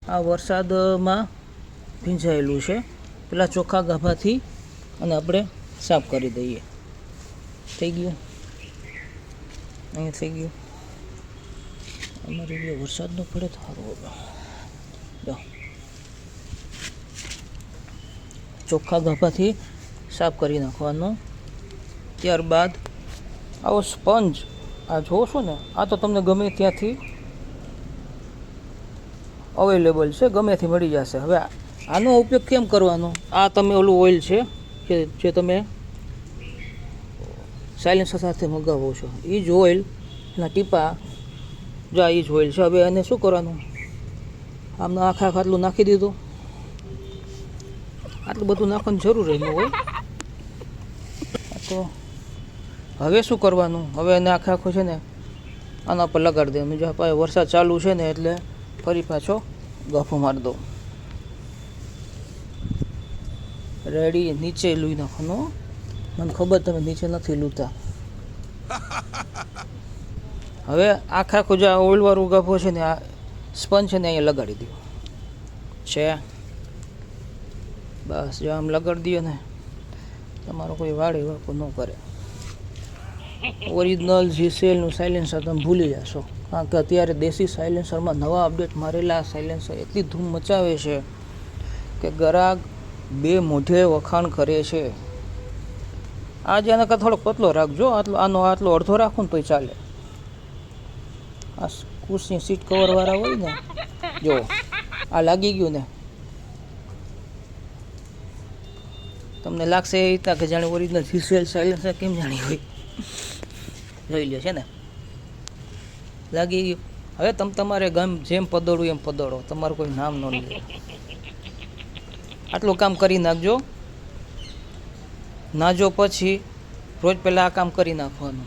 આ વરસાદમાં ભીંજાયેલું છે. પેલા ચોખ્ખા ગાભાથી અને આપણે સાફ કરી દઈએ. થઈ ગયું, અહીંયા થઈ ગયું. અમારે જે વરસાદનો પડે તો સારું હવે. જો ચોખ્ખા ગાભાથી સાફ કરી નાખવાનો. ત્યારબાદ આવો સ્પંજ આ જોશો ને, આ તો તમને ગમે ત્યાંથી અવેલેબલ છે, ગમેથી મળી જશે. હવે આનો ઉપયોગ કેમ કરવાનો? આ તમે ઓલું ઓઇલ છે કે જે તમે સાયલેન્સર સાથે મગાવો છો, એ જ ઓઇલના ટીપા જો એ જ ઓઇલ છે. હવે એને શું કરવાનું? આમને આખા આટલું નાખી દીધું. આટલું બધું નાખવાની જરૂર ન હોય. તો હવે શું કરવાનું? હવે એને આખો છે ને આના પર લગાડી દેવાનું. જો આપણે વરસાદ ચાલુ છે ને એટલે ફરી પાછો ગાફો મારી દો. રેડી. નીચે લૂઈ નાખવાનો. મને ખબર તમે નીચે નથી લૂતા. હવે આખો જે ઓઇલવાળું ગાફો છે ને, આ સ્પંજ છે ને અહીંયા લગાડી દો છે. બસ જો આમ લગાડી દો ને, તમારો કોઈ વાડે વાકો ન કરે. ઓરિજિનલ જીસેલનું સાયલેન્સર તમે ભૂલી જશો. કારણ કે અત્યારે દેશી સાયલેન્સરમાં નવા અપડેટ મારેલા સાયલેન્સર એટલી ધૂમ મચાવે છે કે ગ્રાહક બે મોઢે વખાણ કરે છે. આજે આના કરતાં થોડોક પતલો રાખજો. આટલો અડધો રાખો ને તોય ચાલે. આ ખુશની સીટ કવરવાળા હોય ને, જો આ લાગી ગયું ને, તમને લાગશે એ રીતના કે જાણે ઓરિજિનલ જીસેલ સાયલેન્સર કેમ જાણી હોય. જોઈ લે છે ને, લાગી ગયું. હવે તમે તમારે ગમ જેમ પદોડું એમ પદોડો, તમારું કોઈ નામ ન લે. આટલું કામ કરી નાખજો. નાજો પછી રોજ પહેલાં આ કામ કરી નાખવાનું.